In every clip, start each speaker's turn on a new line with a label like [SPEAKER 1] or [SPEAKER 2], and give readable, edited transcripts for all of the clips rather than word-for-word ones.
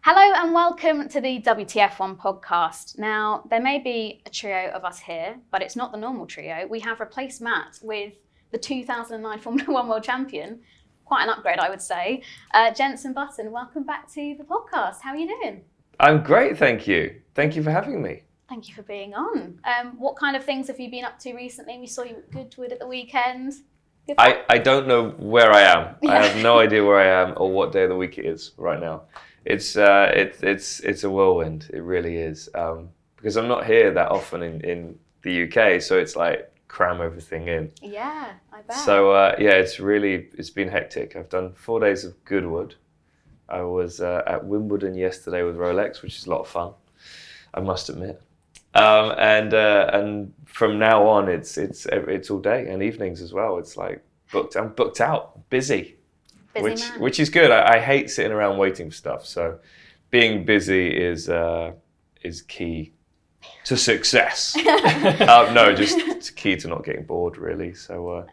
[SPEAKER 1] Hello and welcome to the WTF1 podcast. Now, there may be a trio of us here, but it's not the normal trio. We have replaced Matt with the 2009 Formula One World Champion. Quite an upgrade, I would say. Jenson, welcome back to the podcast. How are you doing?
[SPEAKER 2] I'm great, thank you. Thank you for having me.
[SPEAKER 1] Thank you for being on. What kind of things have you been up to recently? We saw you at Goodwood at the weekend.
[SPEAKER 2] I don't know where I am. Yeah. I have no idea where I am or what day of the week it is right now. It's a whirlwind. It really is. Because I'm not here that often in the UK, so it's like cram everything in.
[SPEAKER 1] Yeah, I bet.
[SPEAKER 2] So it's been hectic. I've done 4 days of Goodwood. I was at Wimbledon yesterday with Rolex, which is a lot of fun, I must admit. And from now on, it's all day and evenings as well. It's like I'm booked out, busy. Which is good. I hate sitting around waiting for stuff. So being busy is key to success. No, just key to not getting bored, really. So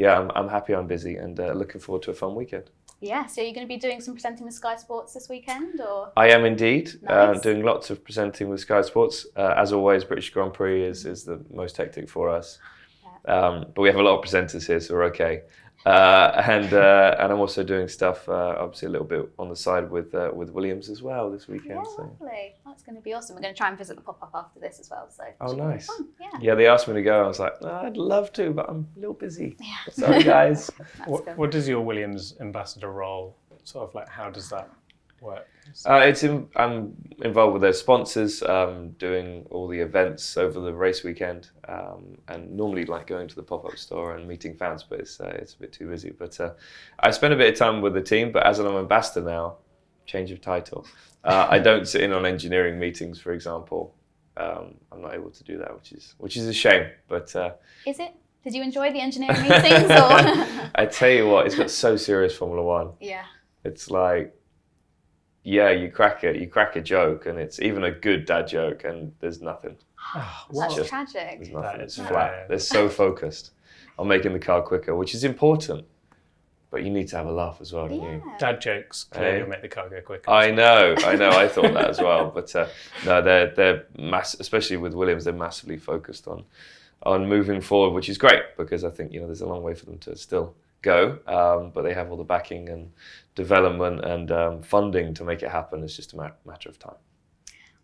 [SPEAKER 2] I'm happy I'm busy and looking forward to a fun weekend.
[SPEAKER 1] Yeah, so you're going to be doing some presenting with Sky Sports this weekend, or?
[SPEAKER 2] I am indeed.
[SPEAKER 1] Nice.
[SPEAKER 2] Doing lots of presenting with Sky Sports. As always, British Grand Prix is the most hectic for us. But we have a lot of presenters here, so we're okay. And I'm also doing stuff, obviously a little bit on the side with Williams as well this weekend.
[SPEAKER 1] Yeah, lovely. That's going to be awesome. We're going to try and visit the pop-up after this as well. So
[SPEAKER 2] oh, nice.
[SPEAKER 1] Yeah,
[SPEAKER 2] they asked me to go. I was like, I'd love to, but I'm a little busy. Yeah. Sorry, guys.
[SPEAKER 3] What does your Williams ambassador role, sort of like, how does that work?
[SPEAKER 2] I'm involved with their sponsors, doing all the events over the race weekend, and normally like going to the pop-up store and meeting fans, but it's a bit too busy. But I spend a bit of time with the team, but as an ambassador now, change of title. I don't sit in on engineering meetings, for example. I'm not able to do that, which is a shame. But
[SPEAKER 1] is it? Did you enjoy the engineering meetings? Or?
[SPEAKER 2] I tell you what, it's got so serious, Formula One.
[SPEAKER 1] Yeah.
[SPEAKER 2] It's like, yeah, you crack a joke, and it's even a good dad joke, and there's nothing.
[SPEAKER 1] That's tragic.
[SPEAKER 2] There's nothing. It's flat. They're so focused on making the car quicker, which is important, but you need to have a laugh as well, don't you?
[SPEAKER 3] Dad jokes clearly will make the car go quicker.
[SPEAKER 2] I know. I thought that as well, but no, they're especially with Williams, they're massively focused on moving forward, which is great because I think there's a long way for them to still go, but they have all the backing and development and funding to make it happen. It's just a matter of time.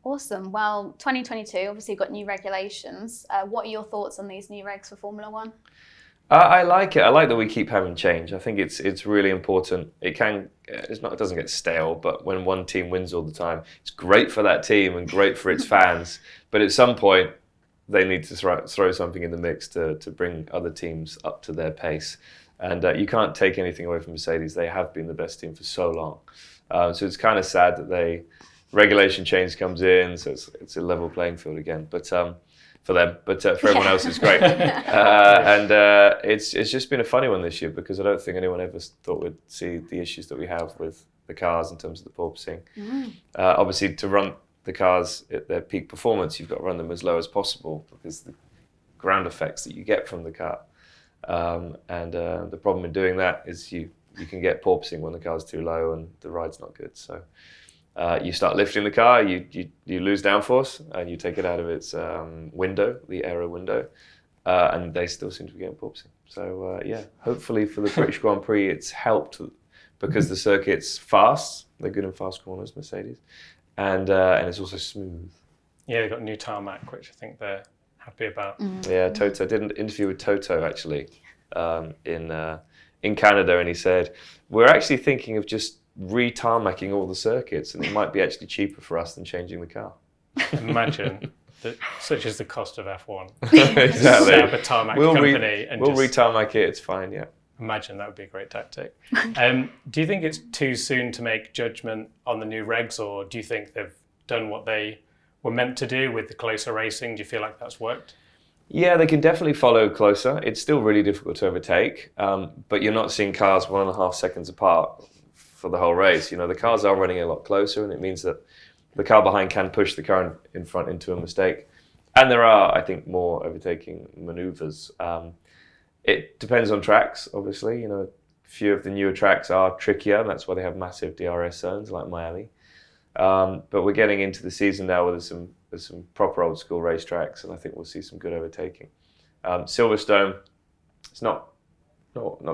[SPEAKER 1] Awesome. Well, 2022, obviously you've got new regulations. What are your thoughts on these new regs for Formula One?
[SPEAKER 2] I like it. I like that we keep having change. I think it's really important. It doesn't get stale, but when one team wins all the time, it's great for that team and great for its fans. But at some point, they need to throw something in the mix to bring other teams up to their pace. And you can't take anything away from Mercedes. They have been the best team for so long. So it's kind of sad that regulation change comes in, so it's a level playing field again. But for them, but for everyone else, it's great. And it's just been a funny one this year because I don't think anyone ever thought we'd see the issues that we have with the cars in terms of the porpoising. Obviously, to run the cars at their peak performance, you've got to run them as low as possible because the ground effects that you get from the car. The problem in doing that is you can get porpoising when the car's too low and the ride's not good. So you start lifting the car, you lose downforce, and you take it out of its window, the aero window, and they still seem to be getting porpoising. So hopefully for the British Grand Prix, it's helped because the circuit's fast. They're good in fast corners, Mercedes, and it's also smooth.
[SPEAKER 3] Yeah, they've got new tarmac, which I think they're happy about.
[SPEAKER 2] Yeah, Toto. I did an interview with Toto actually in Canada, and he said we're actually thinking of just re-tarmacking all the circuits, and it might be actually cheaper for us than changing the car.
[SPEAKER 3] Imagine that, such is the cost of F1.
[SPEAKER 2] Exactly.
[SPEAKER 3] Set up a tarmac company and
[SPEAKER 2] we'll re-tarmac it. It's fine. Yeah.
[SPEAKER 3] Imagine that would be a great tactic. Do you think it's too soon to make judgment on the new regs, or do you think they've done what they were meant to do with the closer racing? Do you feel like that's worked?
[SPEAKER 2] Yeah, they can definitely follow closer. It's still really difficult to overtake, but you're not seeing cars 1.5 seconds apart for the whole race. The cars are running a lot closer, and it means that the car behind can push the car in front into a mistake. And there are, I think, more overtaking manoeuvres. It depends on tracks, obviously. A few of the newer tracks are trickier, and that's why they have massive DRS zones like Miami. But we're getting into the season now where there's some proper old school racetracks, and I think we'll see some good overtaking. Silverstone, it's not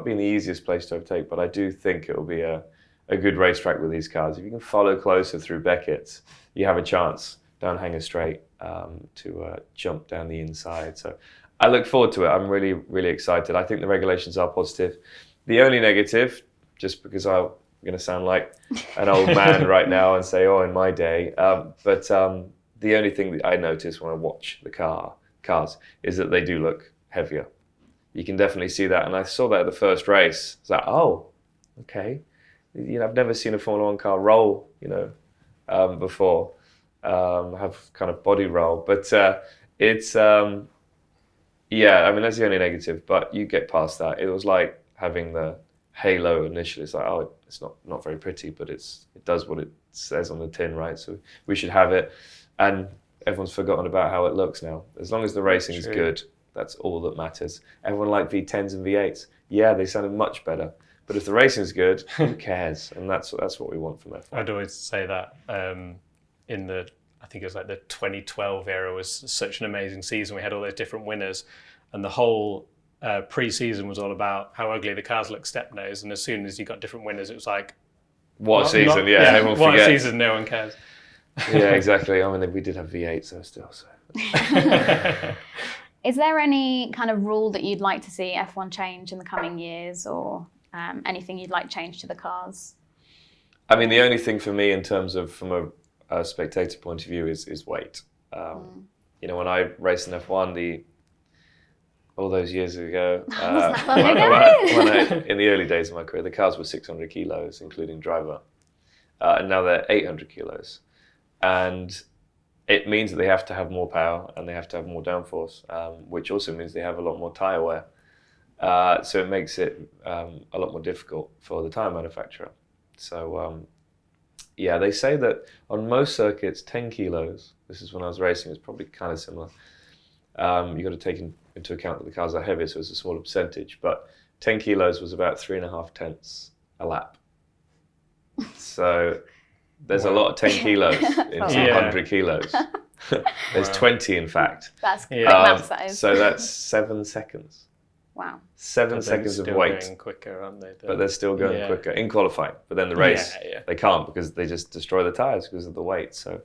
[SPEAKER 2] being the easiest place to overtake, but I do think it will be a good racetrack with these cars. If you can follow closer through Beckett's, you have a chance down Hanger Straight to jump down the inside. So I look forward to it. I'm really, really excited. I think the regulations are positive. The only negative, just because I'm going to sound like an old man right now and say, oh, in my day, but the only thing that I notice when I watch the cars is that they do look heavier. You can definitely see that. And I saw that at the first race. It's like, oh, okay. I've never seen a Formula One car roll, before, have kind of body roll. But it's, that's the only negative. But you get past that. It was like having the halo initially. It's like, oh, it's not very pretty, but it does what it says on the tin, right? So we should have it. And everyone's forgotten about how it looks now. As long as the racing is good, that's all that matters. Everyone liked V10s and V8s. Yeah, they sounded much better. But if the racing's good, who cares? And that's what we want from F1.
[SPEAKER 3] I'd always say that I think it was like the 2012 era was such an amazing season. We had all those different winners, and the whole pre-season was all about how ugly the cars look step nose. And as soon as you got different winners, it was like,
[SPEAKER 2] what season? Everyone
[SPEAKER 3] what
[SPEAKER 2] forgets.
[SPEAKER 3] season? No one cares.
[SPEAKER 2] Yeah, exactly. I mean, we did have V8s though still. So.
[SPEAKER 1] Is there any kind of rule that you'd like to see F1 change in the coming years, or anything you'd like changed to the cars?
[SPEAKER 2] I mean, the only thing for me in terms of from a spectator point of view is weight. When I raced in F1, all those years ago, in the early days of my career, the cars were 600 kilos, including driver, and now they're 800 kilos, and it means that they have to have more power and they have to have more downforce, which also means they have a lot more tyre wear. So it makes it a lot more difficult for the tyre manufacturer. So they say that on most circuits, 10 kilos, this is when I was racing, it's probably kind of similar. You've got to take into account that the cars are heavier, so it's a smaller percentage, but 10 kilos was about 3.5 tenths a lap. So there's a lot of 10 kilos into 100 kilos. There's 20, in fact.
[SPEAKER 1] That's quick maths, that is.
[SPEAKER 2] So that's 7 seconds.
[SPEAKER 1] Wow.
[SPEAKER 2] 7 seconds of weight.
[SPEAKER 3] Going quicker, aren't they?
[SPEAKER 2] But they're still going quicker in qualifying. But then the race, they can't because they just destroy the tyres because of the weight. So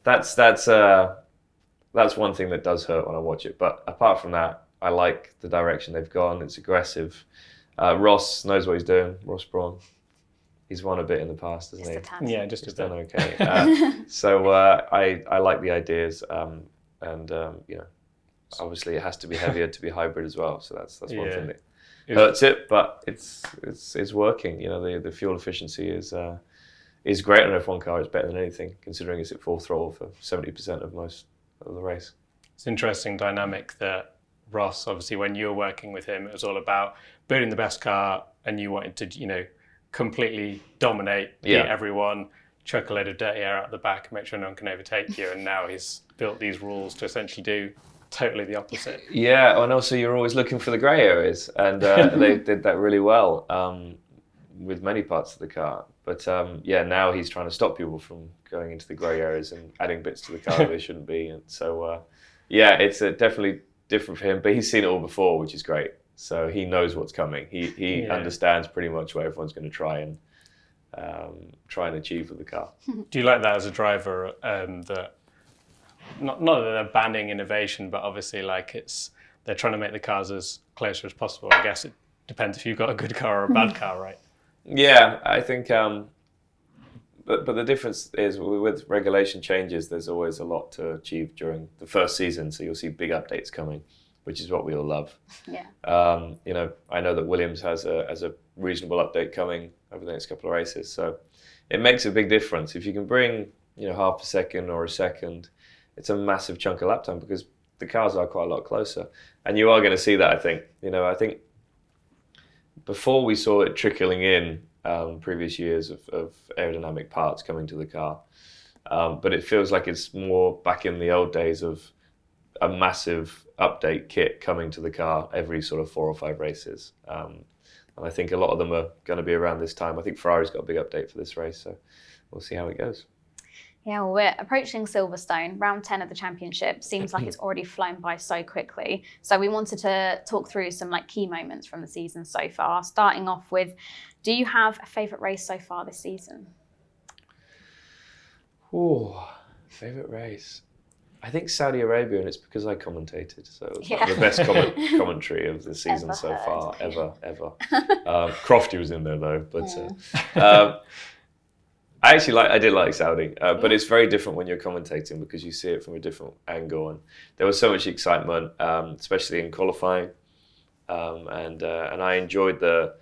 [SPEAKER 2] that's one thing that does hurt when I watch it. But apart from that, I like the direction they've gone. It's aggressive. Ross knows what he's doing. Ross Brawn. He's won a bit in the past, hasn't he?
[SPEAKER 3] Yeah, just
[SPEAKER 2] he's done okay. So I like the ideas, and obviously it has to be heavier to be hybrid as well. So that's one thing that hurts it, but it's working. The fuel efficiency is great on an F1 car. It's better than anything, considering it's at full throttle for 70% of most of the race.
[SPEAKER 3] It's an interesting dynamic that Ross, obviously, when you were working with him, it was all about building the best car, and you wanted to, completely dominate, beat everyone, chuck a load of dirty air out the back, and make sure no one can overtake you. And now he's built these rules to essentially do totally the opposite.
[SPEAKER 2] Yeah, and also you're always looking for the grey areas, and they did that really well with many parts of the car. But now he's trying to stop people from going into the grey areas and adding bits to the car that they shouldn't be. And so, it's definitely different for him, but he's seen it all before, which is great. So he knows what's coming. He understands pretty much what everyone's going to try and achieve with the car.
[SPEAKER 3] Do you like that as a driver? That not that they're banning innovation, but obviously they're trying to make the cars as closer as possible. I guess it depends if you've got a good car or a bad car, right?
[SPEAKER 2] Yeah, I think. But the difference is with regulation changes, there's always a lot to achieve during the first season. So you'll see big updates coming, which is what we all love.
[SPEAKER 1] Yeah.
[SPEAKER 2] I know that Williams has a reasonable update coming over the next couple of races. So it makes a big difference. If you can bring, half a second or a second, it's a massive chunk of lap time because the cars are quite a lot closer. And you are going to see that, I think. I think before we saw it trickling in previous years of aerodynamic parts coming to the car. But it feels like it's more back in the old days of a massive update kit coming to the car every sort of 4 or 5 races. And I think a lot of them are going to be around this time. I think Ferrari's got a big update for this race, so we'll see how it goes.
[SPEAKER 1] Yeah, well, we're approaching Silverstone, round 10 of the championship. Seems like it's already flown by so quickly. So we wanted to talk through some like key moments from the season so far, starting off with, do you have a favourite race so far this season?
[SPEAKER 2] Oh, favourite race. I think Saudi Arabia, and it's because I commentated, so it was like the best commentary of the season so far, ever. Crofty was in there though, but I did like Saudi, but it's very different when you're commentating because you see it from a different angle, and there was so much excitement, especially in qualifying, and I enjoyed the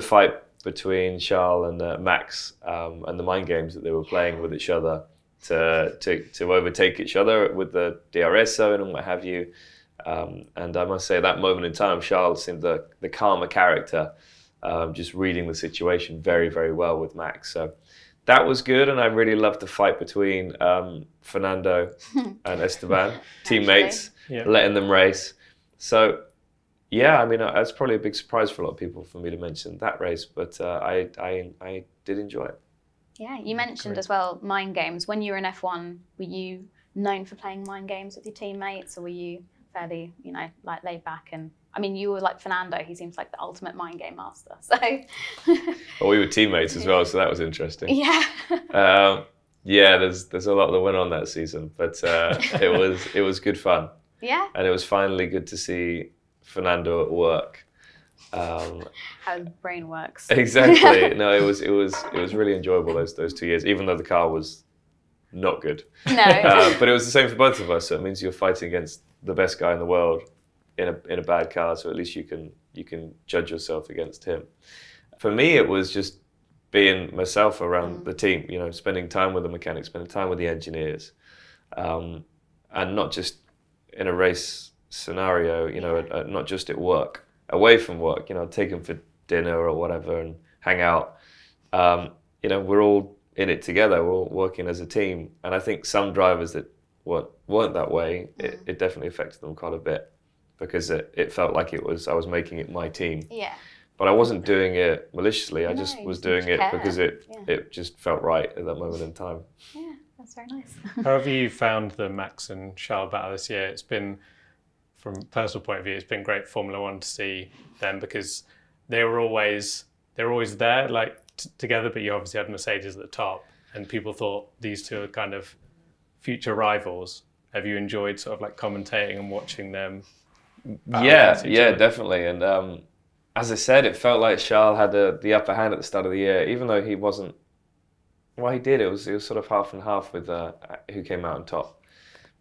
[SPEAKER 2] fight between Charles and Max, and the mind games that they were playing with each other to overtake each other with the DRS zone and what have you. And I must say, that moment in time, Charles seemed the calmer character, just reading the situation very, very well with Max. So that was good, and I really loved the fight between Fernando and Esteban, teammates, letting them race. So yeah, I mean, that's probably a big surprise for a lot of people for me to mention that race, but I did enjoy it.
[SPEAKER 1] Yeah, you mentioned as well mind games. When you were in F1, were you known for playing mind games with your teammates, or were you fairly, like laid back? And I mean, you were like Fernando. He seems like the ultimate mind game master. So,
[SPEAKER 2] well, we were teammates as well, so that was interesting.
[SPEAKER 1] Yeah.
[SPEAKER 2] Yeah, there's a lot that went on that season, but it was good fun.
[SPEAKER 1] Yeah.
[SPEAKER 2] And it was finally good to see Fernando at work.
[SPEAKER 1] How his brain works.
[SPEAKER 2] Exactly. No, it was really enjoyable those 2 years, even though the car was not good.
[SPEAKER 1] No.
[SPEAKER 2] But it was the same for both of us. So it means you're fighting against the best guy in the world in a bad car. So at least you can judge yourself against him. For me, it was just being myself around the team. Spending time with the mechanics, spending time with the engineers, and not just in a race scenario. Not just at work. Away from work, take them for dinner or whatever and hang out. We're all in it together. We're all working as a team. And I think some drivers that weren't that way, it definitely affected them quite a bit because it felt like I was making it my team.
[SPEAKER 1] Yeah.
[SPEAKER 2] But I wasn't doing it maliciously. I just was doing it because it just felt right at that moment in time.
[SPEAKER 1] Yeah, that's very nice.
[SPEAKER 3] How have you found the Max and Charles battle this year? It's been, from a personal point of view, it's been great Formula One to see them because they're always there, like together. But you obviously had Mercedes at the top, and people thought these two are kind of future rivals. Have you enjoyed sort of like commentating and watching them?
[SPEAKER 2] Yeah, definitely. And as I said, it felt like Charles had the upper hand at the start of the year, even though he wasn't. Well, he did. It was sort of half and half with who came out on top.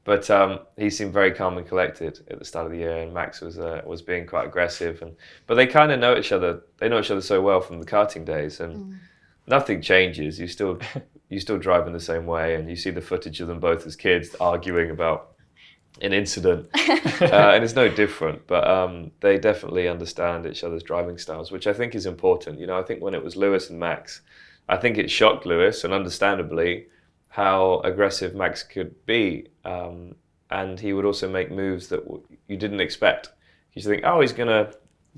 [SPEAKER 2] But he seemed very calm and collected at the start of the year, and Max was being quite aggressive. But they kind of know each other. They know each other so well from the karting days, and nothing changes. You still drive in the same way, and you see the footage of them both as kids arguing about an incident, and it's no different. But they definitely understand each other's driving styles, which I think is important. I think when it was Lewis and Max, I think it shocked Lewis, and understandably, how aggressive Max could be, and he would also make moves that you didn't expect. You think, oh, he's gonna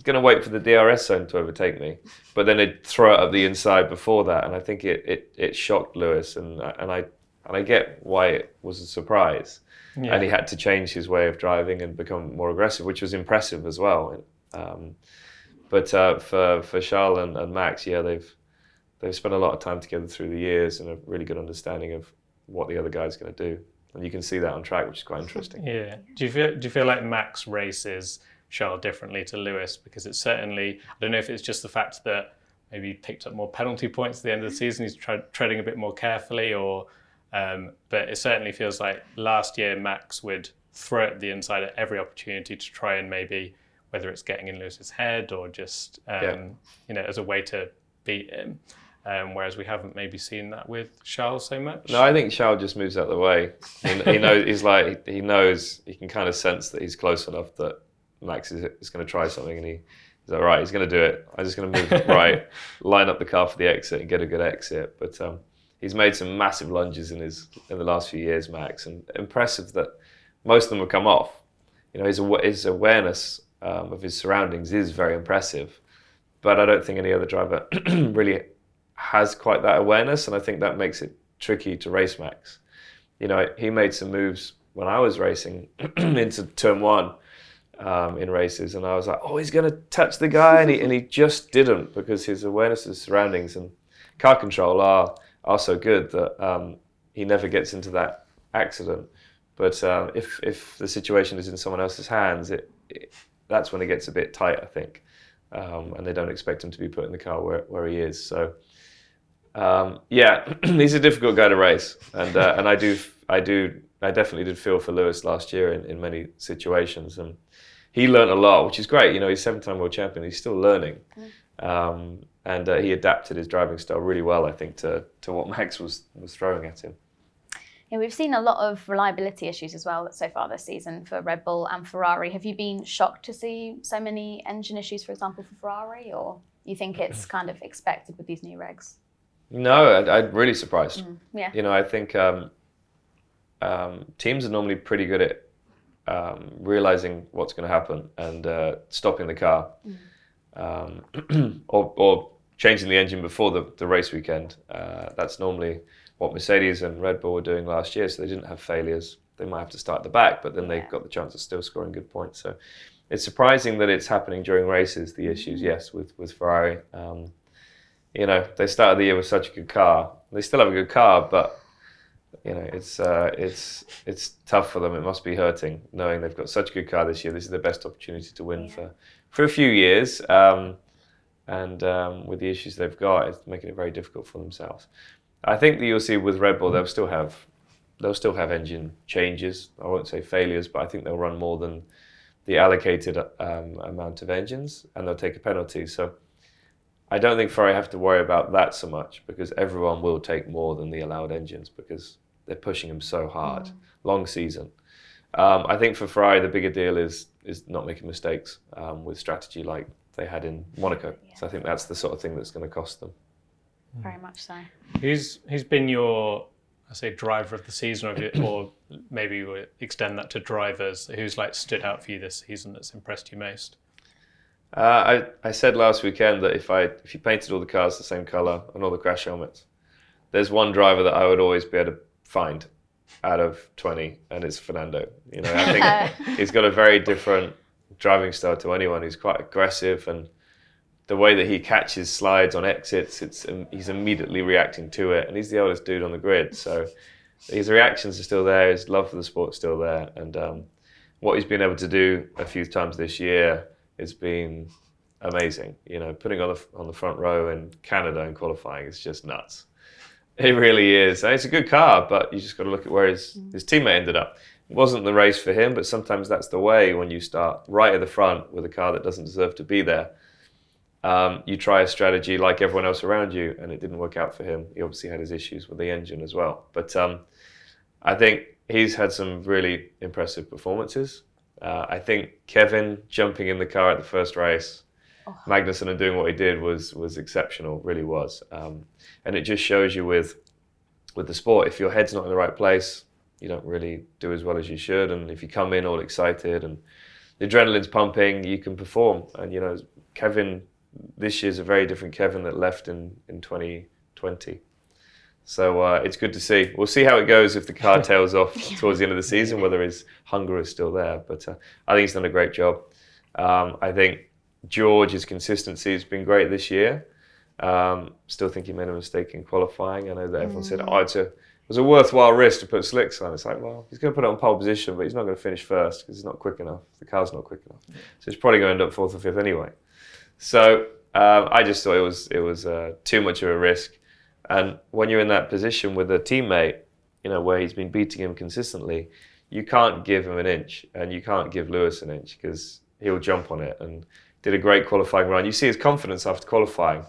[SPEAKER 2] wait for the DRS zone to overtake me, but then he'd throw it up the inside before that, and I think it shocked Lewis, and I get why it was a surprise, and he had to change his way of driving and become more aggressive, which was impressive as well. But for Charles and Max, they've spent a lot of time together through the years and a really good understanding of what the other guy's going to do. And you can see that on track, which is quite interesting.
[SPEAKER 3] Yeah. Do you feel like Max races Charles differently to Lewis? Because it's certainly, I don't know if it's just the fact that maybe he picked up more penalty points at the end of the season, he's treading a bit more carefully, but it certainly feels like last year Max would throw it the inside at every opportunity to try and maybe, whether it's getting in Lewis's head or just, as a way to beat him. Whereas we haven't maybe seen that with Charles so much.
[SPEAKER 2] No, I think Charles just moves out of the way. He knows he knows he can kind of sense that he's close enough that Max is going to try something, and he's like, right, he's going to do it. I'm just going to move right, line up the car for the exit and get a good exit. But he's made some massive lunges in the last few years, Max, and impressive that most of them have come off. His awareness of his surroundings is very impressive, but I don't think any other driver really has quite that awareness, and I think that makes it tricky to race Max. He made some moves when I was racing into turn one in races, and I was like, oh, he's going to touch the guy, and he just didn't, because his awareness of his surroundings and car control are so good that he never gets into that accident. But if the situation is in someone else's hands, that's when it gets a bit tight, I think, and they don't expect him to be put in the car where he is. So he's a difficult guy to race, and I definitely did feel for Lewis last year in many situations, and he learned a lot, which is great. He's 7-time world champion. He's still learning, and he adapted his driving style really well, I think, to what Max was throwing at him.
[SPEAKER 1] Yeah, we've seen a lot of reliability issues as well so far this season for Red Bull and Ferrari. Have you been shocked to see so many engine issues, for example, for Ferrari, or you think it's kind of expected with these new regs?
[SPEAKER 2] No, I'm really surprised.
[SPEAKER 1] Yeah.
[SPEAKER 2] I think teams are normally pretty good at realizing what's going to happen and stopping the car, or changing the engine before the race weekend. That's normally what Mercedes and Red Bull were doing last year, so they didn't have failures. They might have to start at the back, but then they've got the chance of still scoring good points. So it's surprising that it's happening during races, the issues, yes, with Ferrari. They started the year with such a good car. They still have a good car, but it's tough for them. It must be hurting knowing they've got such a good car this year. This is the best opportunity to win for a few years, and with the issues they've got, it's making it very difficult for themselves. I think that you'll see with Red Bull, they'll still have engine changes. I won't say failures, but I think they'll run more than the allocated amount of engines, and they'll take a penalty. So I don't think Ferrari have to worry about that so much, because everyone will take more than the allowed engines because they're pushing them so hard. Long season. I think for Ferrari, the bigger deal is not making mistakes with strategy like they had in Monaco. So I think that's the sort of thing that's going to cost them.
[SPEAKER 1] Very much so.
[SPEAKER 3] Who's been your, I say, driver of the season, or maybe you would extend that to drivers? Who's stood out for you this season that's impressed you most?
[SPEAKER 2] I said last weekend that if you painted all the cars the same colour and all the crash helmets, there's one driver that I would always be able to find out of 20, and it's Fernando. I think he's got a very different driving style to anyone. He's quite aggressive, and the way that he catches slides on exits, he's immediately reacting to it, and he's the oldest dude on the grid, so his reactions are still there, his love for the sport is still there, and what he's been able to do a few times this year has been amazing. Putting on the front row in Canada in qualifying is just nuts. It really is. And it's a good car, but you just got to look at where his teammate ended up. It wasn't the race for him, but sometimes that's the way when you start right at the front with a car that doesn't deserve to be there. You try a strategy like everyone else around you, and it didn't work out for him. He obviously had his issues with the engine as well. But I think he's had some really impressive performances. I think Kevin jumping in the car at the first race, Magnussen, and doing what he did was exceptional, really was. And it just shows you with the sport, if your head's not in the right place, you don't really do as well as you should. And if you come in all excited and the adrenaline's pumping, you can perform. And Kevin this year's a very different Kevin that left in 2020. So it's good to see. We'll see how it goes if the car tails off towards the end of the season, whether his hunger is still there. But I think he's done a great job. I think George's consistency has been great this year. Still think he made a mistake in qualifying. I know that everyone said, it was a worthwhile risk to put slicks on. It's like, well, he's going to put it on pole position, but he's not going to finish first because he's not quick enough. The car's not quick enough. So he's probably going to end up 4th or 5th anyway. So I just thought it was too much of a risk. And when you're in that position with a teammate, where he's been beating him consistently, you can't give him an inch, and you can't give Lewis an inch because he'll jump on it. And did a great qualifying run. You see his confidence after qualifying,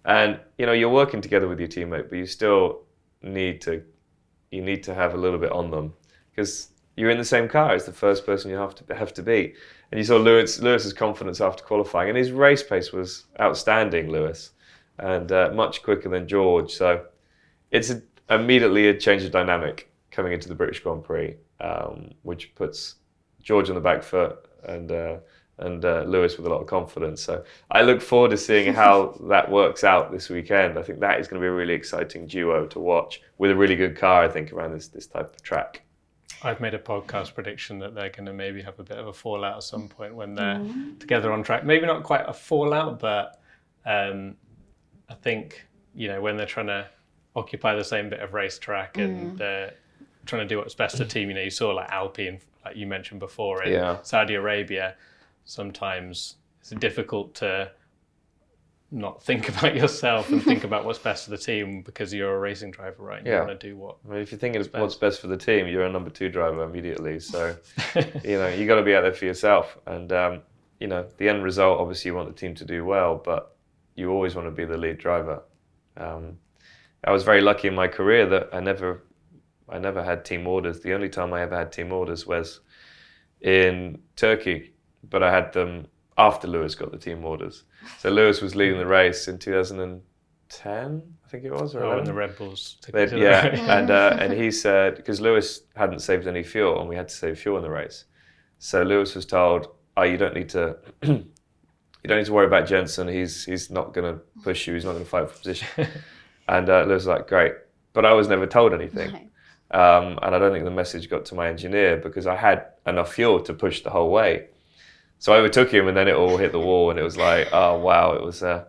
[SPEAKER 2] and you're working together with your teammate, but you still need to have a little bit on them because you're in the same car. It's the first person you have to beat. And you saw Lewis's confidence after qualifying, and his race pace was outstanding, Lewis, and much quicker than George. So it's immediately a change of dynamic coming into the British Grand Prix, which puts George on the back foot and and Lewis with a lot of confidence. So I look forward to seeing how that works out this weekend. I think that is going to be a really exciting duo to watch with a really good car, I think, around this type of track.
[SPEAKER 3] I've made a podcast prediction that they're going to maybe have a bit of a fallout at some point when they're together on track. Maybe not quite a fallout, but I think, when they're trying to occupy the same bit of racetrack and they're trying to do what's best for the team. You saw like Alpine, like you mentioned before, in Saudi Arabia. Sometimes it's difficult to not think about yourself and think about what's best for the team because you're a racing driver, right? And you want to do what.
[SPEAKER 2] I mean, if you're thinking what's best for the team, you're a number 2 driver immediately. So, you got to be out there for yourself. And, the end result, obviously you want the team to do well, but you always want to be the lead driver. I was very lucky in my career that I never had team orders. The only time I ever had team orders was in Turkey, but I had them after Lewis got the team orders. So Lewis was leading the race in 2010, I think it was.
[SPEAKER 3] Or when the Red Bulls took it.
[SPEAKER 2] And he said, because Lewis hadn't saved any fuel and we had to save fuel in the race. So Lewis was told, you don't need to worry about Jenson. He's not going to push you. He's not going to fight for position. And Lewis was like, great. But I was never told anything. No. And I don't think the message got to my engineer because I had enough fuel to push the whole way. So I overtook him and then it all hit the wall and it was like, oh, wow, it was a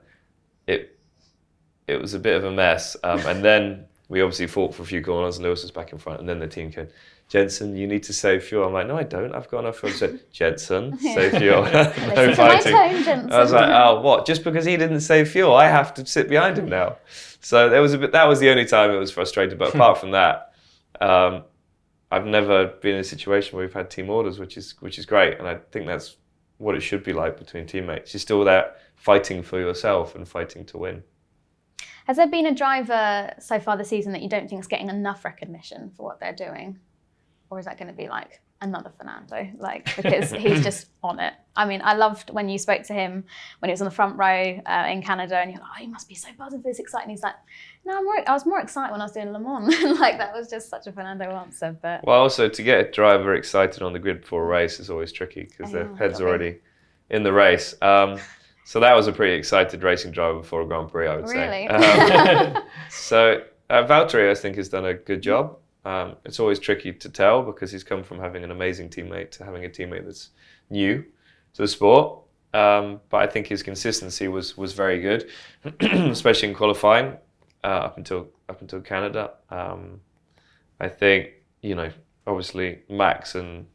[SPEAKER 2] bit of a mess. And then we obviously fought for a few corners and Lewis was back in front. And then the team came, Jenson, you need to save fuel. I'm like, no, I don't. I've got enough fuel. I said, Jenson, save fuel. No fighting. I was like, oh, what? Just because he didn't save fuel, I have to sit behind him now. So that was the only time it was frustrating. But apart from that, I've never been in a situation where we've had team orders, which is great. And I think that's what it should be like between teammates. You're still there fighting for yourself and fighting to win.
[SPEAKER 1] Has there been a driver so far this season that you don't think is getting enough recognition for what they're doing? Or is that going to be like another Fernando? Because he's just on it. I mean, I loved when you spoke to him when he was on the front row in Canada and you're like, he must be so buzzing for this, exciting. He's like, no, I was more excited when I was doing Le Mans. That was just such a Fernando answer. But
[SPEAKER 2] well, also to get a driver excited on the grid before a race is always tricky because their head's already in the race. So that was a pretty excited racing driver before a Grand Prix, I would say.
[SPEAKER 1] Really?
[SPEAKER 2] So Valtteri, I think, has done a good job. It's always tricky to tell because he's come from having an amazing teammate to having a teammate that's new to the sport. But I think his consistency was very good, especially in qualifying up until Canada. I think obviously Max and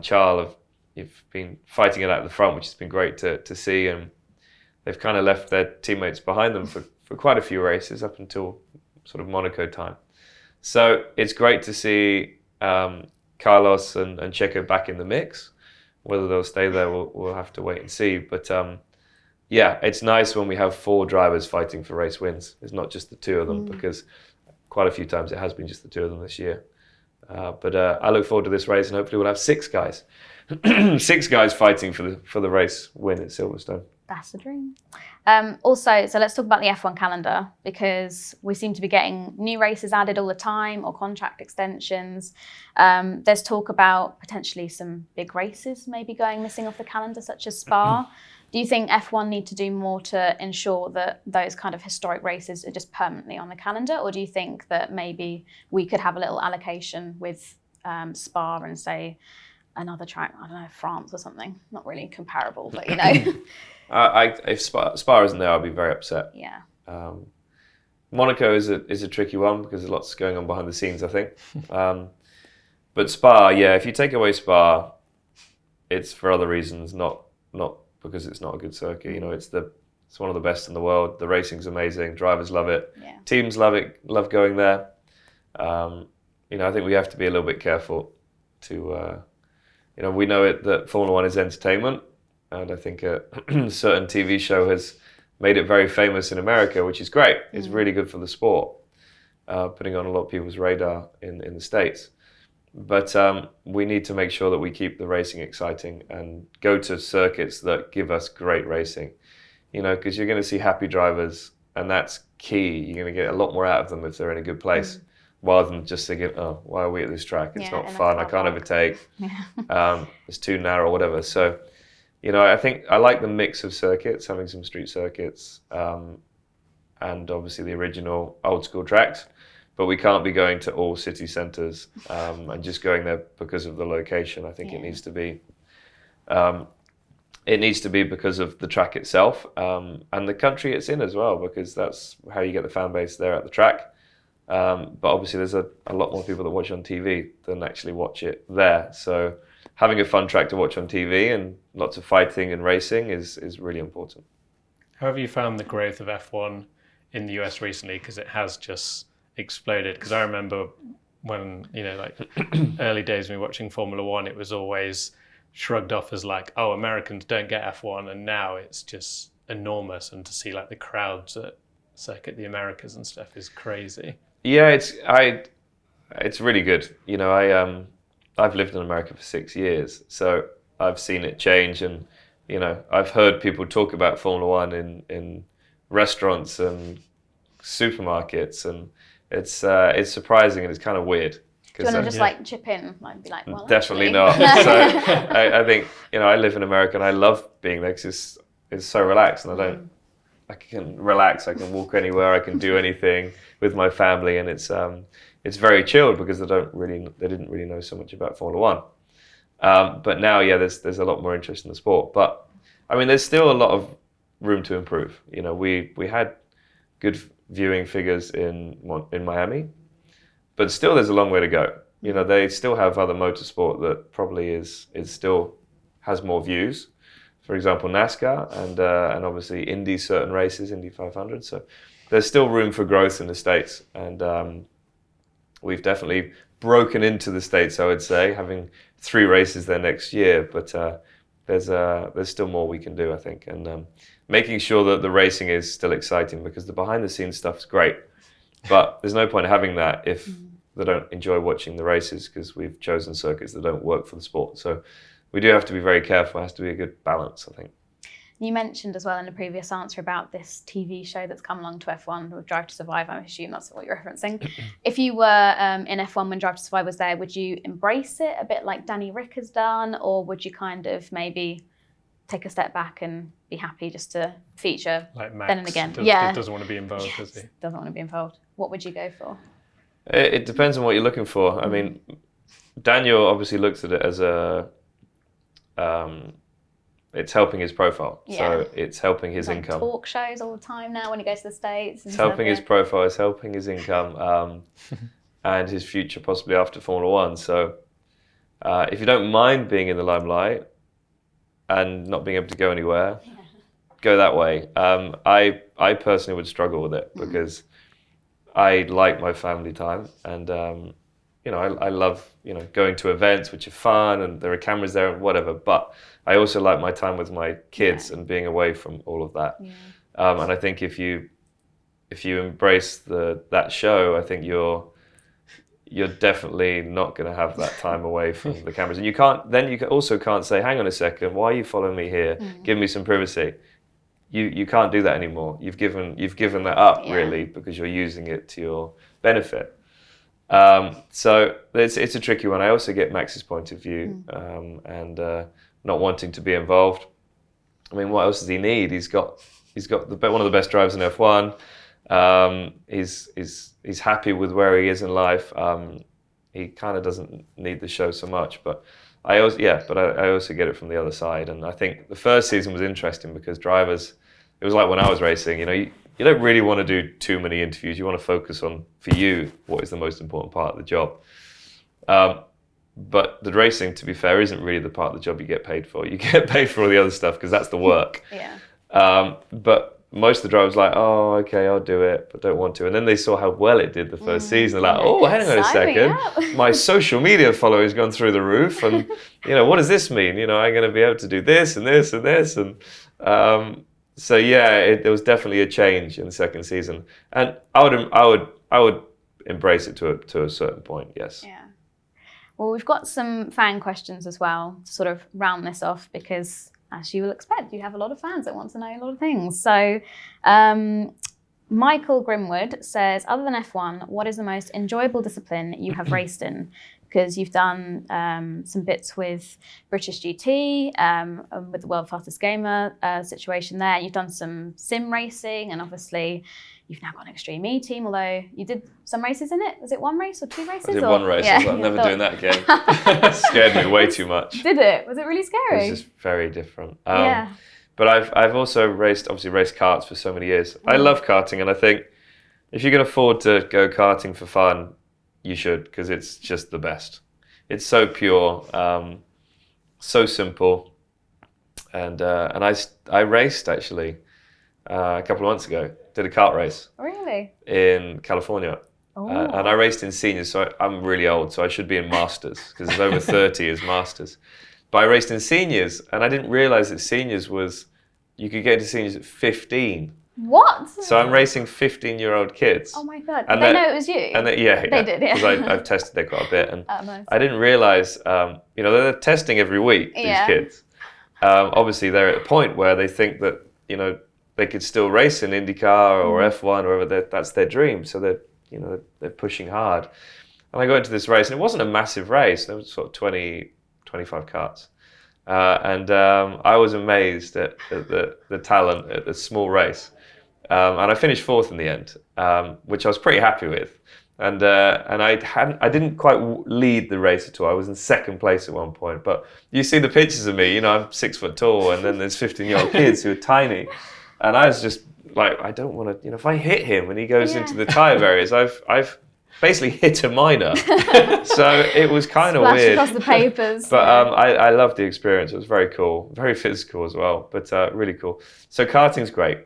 [SPEAKER 2] Charles have been fighting it out at the front, which has been great to see, and they've kind of left their teammates behind them for quite a few races up until sort of Monaco time. So it's great to see Carlos and Checo back in the mix. Whether they'll stay there, we'll have to wait and see. But it's nice when we have 4 drivers fighting for race wins. It's not just the 2 of them because quite a few times it has been just the 2 of them this year. But I look forward to this race and hopefully we'll have 6 guys. 6 guys fighting for the race win at Silverstone.
[SPEAKER 1] That's the dream. Also, so let's talk about the F1 calendar because we seem to be getting new races added all the time or contract extensions. There's talk about potentially some big races maybe going missing off the calendar, such as Spa. Do you think F1 need to do more to ensure that those kind of historic races are just permanently on the calendar? Or do you think that maybe we could have a little allocation with Spa and say another track, I don't know, France or something? Not really comparable, but
[SPEAKER 2] if Spa isn't there, I'll be very upset.
[SPEAKER 1] Yeah.
[SPEAKER 2] Monaco is a tricky one because there's lots going on behind the scenes, I think. But Spa, if you take away Spa, it's for other reasons, not because it's not a good circuit. It's one of the best in the world. The racing's amazing. Drivers love it. Yeah. Teams love it. Love going there. I think we have to be a little bit careful to. We know that Formula One is entertainment. And I think a certain TV show has made it very famous in America, which is great. It's really good for the sport, putting on a lot of people's radar in the States. But we need to make sure that we keep the racing exciting and go to circuits that give us great racing. Because you're going to see happy drivers, and that's key. You're going to get a lot more out of them if they're in a good place, rather than just thinking, oh, why are we at this track? It's not fun. I can't overtake. It's too narrow, whatever. So I think I like the mix of circuits, having some street circuits, and obviously the original old school tracks. But we can't be going to all city centres and just going there because of the location. I think it needs to be. It needs to be because of the track itself and the country it's in as well, because that's how you get the fan base there at the track. But obviously there's a lot more people that watch on TV than actually watch it there. So having a fun track to watch on TV and lots of fighting and racing is really important.
[SPEAKER 3] How have you found the growth of F1 in the US recently? Because it has just exploded. Because I remember when, early days when we were watching Formula One, it was always shrugged off as like, oh, Americans don't get F1, and now it's just enormous, and to see like the crowds at Circuit the Americas and stuff is crazy.
[SPEAKER 2] Yeah, it's really good. I've lived in America for 6 years, so I've seen it change, and I've heard people talk about Formula One in restaurants and supermarkets, and it's surprising and it's kind of weird.
[SPEAKER 1] Do you want to just chip in, be like, well,
[SPEAKER 2] definitely
[SPEAKER 1] actually.
[SPEAKER 2] not. So I think I live in America and I love being there because it's so relaxed, and I can relax. I can walk anywhere. I can do anything with my family, and it's very chilled because they didn't really know so much about Formula One. But now, there's a lot more interest in the sport. But I mean, there's still a lot of room to improve. We had good viewing figures in Miami. But still, there's a long way to go. They still have other motorsport that probably is still has more views. For example, NASCAR and obviously Indy, certain races, Indy 500. So there's still room for growth in the States, and we've definitely broken into the States, I would say, having 3 races there next year. But there's still more we can do, I think, and making sure that the racing is still exciting, because the behind-the-scenes stuff is great. But there's no point having that if they don't enjoy watching the races, because we've chosen circuits that don't work for the sport. So we do have to be very careful. It has to be a good balance, I think.
[SPEAKER 1] You mentioned as well in a previous answer about this TV show that's come along to F1 with Drive to Survive. I assume that's what you're referencing. If you were in F1 when Drive to Survive was there, would you embrace it a bit like Danny Rick has done, or would you kind of maybe take a step back and be happy just to feature
[SPEAKER 3] like Max
[SPEAKER 1] then and again?
[SPEAKER 3] Doesn't want to be involved, does he?
[SPEAKER 1] Doesn't want to be involved. What would you go for?
[SPEAKER 2] It depends on what you're looking for. I mean, Daniel obviously looks at it as it's helping his profile. Yeah. So it's helping his income.
[SPEAKER 1] Talk shows all the time now when he goes to the States.
[SPEAKER 2] It's helping his profile, it's helping his income, and his future possibly after Formula One. So if you don't mind being in the limelight and not being able to go anywhere, go that way. I personally would struggle with it because I like my family time, and I love going to events which are fun and there are cameras there and whatever. But I also like my time with my kids and being away from all of that. Yeah. And I think if you embrace that show, I think you're definitely not going to have that time away from the cameras. And you also can't say, hang on a second, why are you following me here? Give me some privacy. You can't do that anymore. You've given that up really, because you're using it to your benefit. So it's a tricky one. I also get Max's point of view, and not wanting to be involved. I mean, what else does he need? He's got one of the best drivers in F1. He's happy with where he is in life. He kind of doesn't need the show so much, but I also get it from the other side. And I think the first season was interesting because drivers, it was like when I was racing, you don't really want to do too many interviews. You want to focus on, for you, what is the most important part of the job. But the racing, to be fair, isn't really the part of the job you get paid for. You get paid for all the other stuff because that's the work. But most of the drivers were like, oh, okay, I'll do it, but don't want to. And then they saw how well it did the first season. They're like, oh, hang on a second. My social media following has gone through the roof. And, what does this mean? I'm going to be able to do this and this and this. And so, there was definitely a change in the second season. And I would embrace it to a certain point, yes. Yeah.
[SPEAKER 1] Well, we've got some fan questions as well to sort of round this off because, as you will expect, you have a lot of fans that want to know a lot of things. So Michael Grimwood says, other than F1, what is the most enjoyable discipline you have raced in? because you've done some bits with British GT, with the World Fastest Gamer situation there. You've done some sim racing, and obviously you've now got an Extreme E team, although you did some races in it. Was it one race or two races?
[SPEAKER 2] I did one race.
[SPEAKER 1] Yeah,
[SPEAKER 2] I was like, I'm never doing that again. It scared me way too much.
[SPEAKER 1] Did it? Was it really scary?
[SPEAKER 2] It was just very different.
[SPEAKER 1] Yeah.
[SPEAKER 2] But I've also raced karts for so many years. I love karting, and I think if you can afford to go karting for fun, you should, because it's just the best. It's so pure, so simple, and I raced actually a couple of months ago. Did a kart race.
[SPEAKER 1] Really?
[SPEAKER 2] In California.
[SPEAKER 1] Oh.
[SPEAKER 2] And I raced in seniors, so I'm really old, so I should be in masters, because it's over 30 is masters. But I raced in seniors, and I didn't realise that seniors you could get into seniors at 15.
[SPEAKER 1] What?
[SPEAKER 2] So I'm racing 15-year-old kids.
[SPEAKER 1] Oh my God.
[SPEAKER 2] And
[SPEAKER 1] Did they know it was you?
[SPEAKER 2] And they did, yeah. Because I've tested there quite a bit. And
[SPEAKER 1] nice.
[SPEAKER 2] I didn't realise, they're testing every week, these kids. Obviously, they're at a point where they think that, they could still race in IndyCar or F1 or whatever. That's their dream. So they're pushing hard. And I got into this race, and it wasn't a massive race. There was sort of 20, 25 karts. And I was amazed at the talent at the small race. And I finished fourth in the end, which I was pretty happy with. And I didn't quite lead the race at all. I was in second place at one point. But you see the pictures of me, I'm 6 foot tall, and then there's 15-year-old kids who are tiny. And I was just like, I don't want to, if I hit him and he goes into the tyre barriers, I've basically hit a minor. So it was kind of weird.
[SPEAKER 1] Across the papers.
[SPEAKER 2] But I loved the experience. It was very cool, very physical as well, but really cool. So karting's great.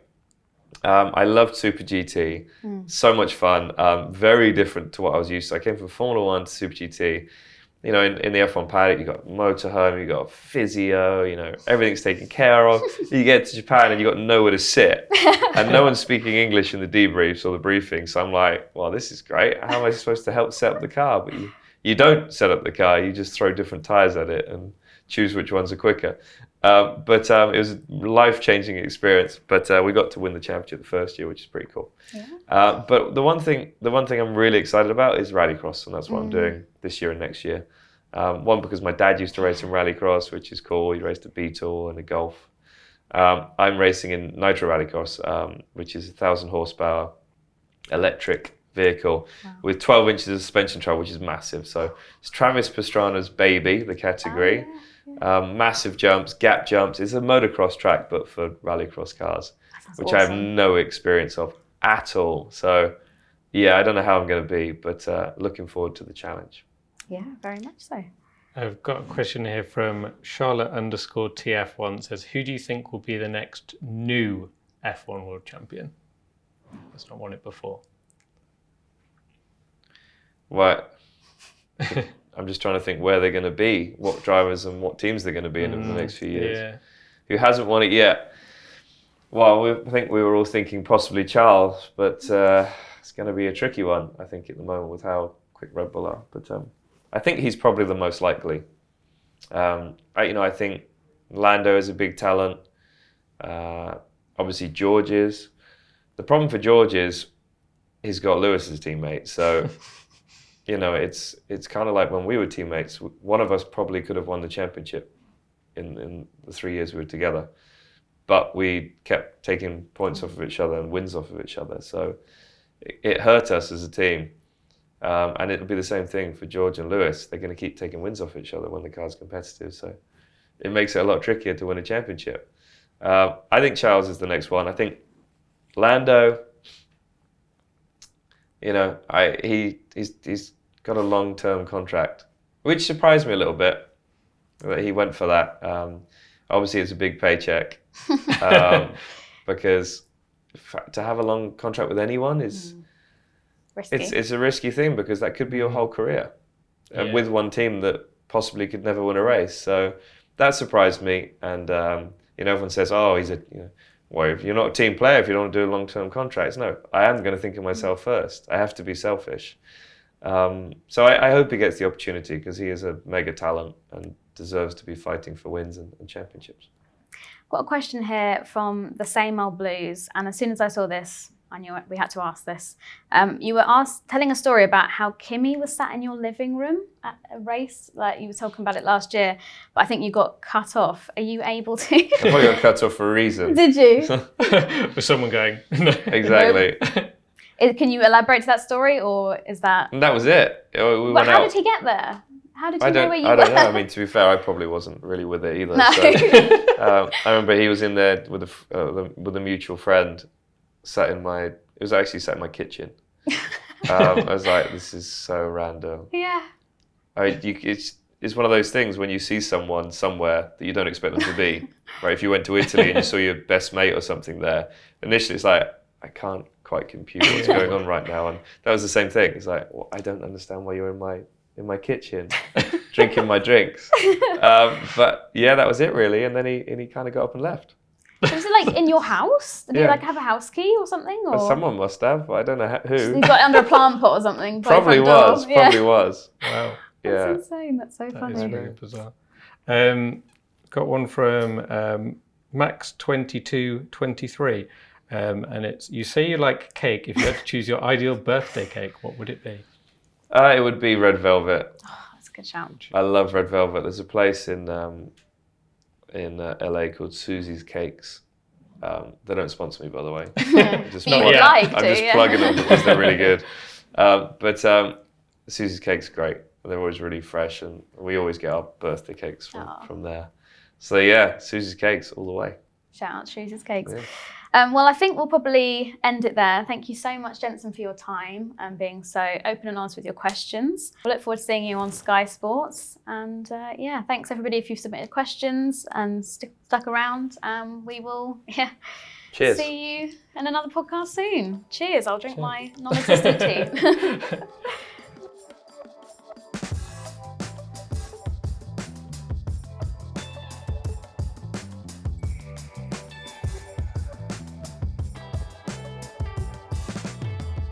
[SPEAKER 2] I loved Super GT, so much fun, very different to what I was used to. I came from Formula 1 to Super GT. In the F1 paddock, you've got motorhome, you've got physio, everything's taken care of. You get to Japan and you've got nowhere to sit. And no one's speaking English in the debriefs or the briefings. So I'm like, well, this is great. How am I supposed to help set up the car? But you don't set up the car, you just throw different tyres at it and choose which ones are quicker. But it was a life-changing experience. But we got to win the championship the first year, which is pretty cool. Yeah. But the one thing I'm really excited about is rallycross, and that's what I'm doing this year and next year. One, because my dad used to race in rallycross, which is cool. He raced a Beetle and a Golf. I'm racing in Nitro Rallycross, which is 1,000 horsepower electric vehicle with 12 inches of suspension travel, which is massive. So it's Travis Pastrana's baby, the category. Massive jumps, gap jumps. It's a motocross track, but for rallycross cars, which awesome. I have no experience of at all. So, yeah, I don't know how I'm going to be, but looking forward to the challenge.
[SPEAKER 1] Yeah, very much so.
[SPEAKER 3] I've got a question here from Charlotte_TF1 says, who do you think will be the next new F1 world champion? That's not won it before.
[SPEAKER 2] What? I'm just trying to think where they're going to be, what drivers and what teams they're going to be in the next few years. Yeah. Who hasn't won it yet? Well, I think we were all thinking possibly Charles, but it's going to be a tricky one, I think, at the moment with how quick Red Bull are. But I think he's probably the most likely. I think Lando is a big talent. Obviously, George is. The problem for George is he's got Lewis as teammate, so... it's kind of like when we were teammates. One of us probably could have won the championship in the 3 years we were together, but we kept taking points off of each other and wins off of each other. So it hurt us as a team, and it'll be the same thing for George and Lewis. They're going to keep taking wins off each other when the car's competitive. So it makes it a lot trickier to win a championship. I think Charles is the next one. I think Lando. He's got a long-term contract, which surprised me a little bit that he went for that. Obviously, it's a big paycheck because to have a long contract with anyone is it's a risky thing because that could be your whole career with one team that possibly could never win a race. So that surprised me, and everyone says, "Oh, he's a." Well, if you're not a team player, if you don't do long-term contracts, no, I am going to think of myself first. I have to be selfish. So I hope he gets the opportunity because he is a mega talent and deserves to be fighting for wins and championships.
[SPEAKER 1] Got a question here from the Same Old Blues, and as soon as I saw this, I knew it. We had to ask this. You were telling a story about how Kimi was sat in your living room at a race. Like, you were talking about it last year, but I think you got cut off. Are you able to?
[SPEAKER 2] I probably got cut off for a reason.
[SPEAKER 1] Did you?
[SPEAKER 3] With someone going, no.
[SPEAKER 2] Exactly.
[SPEAKER 1] Can you elaborate to that story, or is that?
[SPEAKER 2] And that was it.
[SPEAKER 1] But how did he get there? How did you know where you were?
[SPEAKER 2] I don't know. I mean, to be fair, I probably wasn't really with it either.
[SPEAKER 1] No.
[SPEAKER 2] So, I remember he was in there with a mutual friend, it was actually sat in my kitchen. I was like, this is so random.
[SPEAKER 1] Yeah.
[SPEAKER 2] It's one of those things when you see someone somewhere that you don't expect them to be. Right? If you went to Italy and you saw your best mate or something there, initially it's like, I can't quite compute what's going on right now. And that was the same thing. It's like, well, I don't understand why you're in my kitchen drinking my drinks. But yeah, that was it really. And then he kind of got up and left.
[SPEAKER 1] Was it like in your house? Did you like have a house key or something? Or?
[SPEAKER 2] Well, someone must have, but I don't know who.
[SPEAKER 1] So you got it under a plant pot or something?
[SPEAKER 2] Probably was.
[SPEAKER 1] Yeah.
[SPEAKER 2] Probably was.
[SPEAKER 3] Wow.
[SPEAKER 2] Yeah.
[SPEAKER 1] That's insane. That's so funny.
[SPEAKER 3] That is really bizarre. Got one from Max2223. And it's, you say you like cake. If you had to choose your ideal birthday cake, what would it be?
[SPEAKER 2] It would be red velvet.
[SPEAKER 1] Oh, that's a good shout.
[SPEAKER 2] I love red velvet. There's a place in LA called Susie's Cakes. They don't sponsor me, by the way. I'm just plugging them because they're really good. But Susie's Cakes are great. They're always really fresh, and we always get our birthday cakes from there. So yeah, Susie's Cakes all the way.
[SPEAKER 1] Shout out Susie's Cakes.
[SPEAKER 2] Yeah.
[SPEAKER 1] Well, I think we'll probably end it there. Thank you so much, Jenson, for your time and being so open and honest with your questions. I look forward to seeing you on Sky Sports. And thanks everybody if you've submitted questions and stuck around. We will
[SPEAKER 2] Cheers.
[SPEAKER 1] see you in another podcast soon. Cheers. I'll drink my non-existent tea.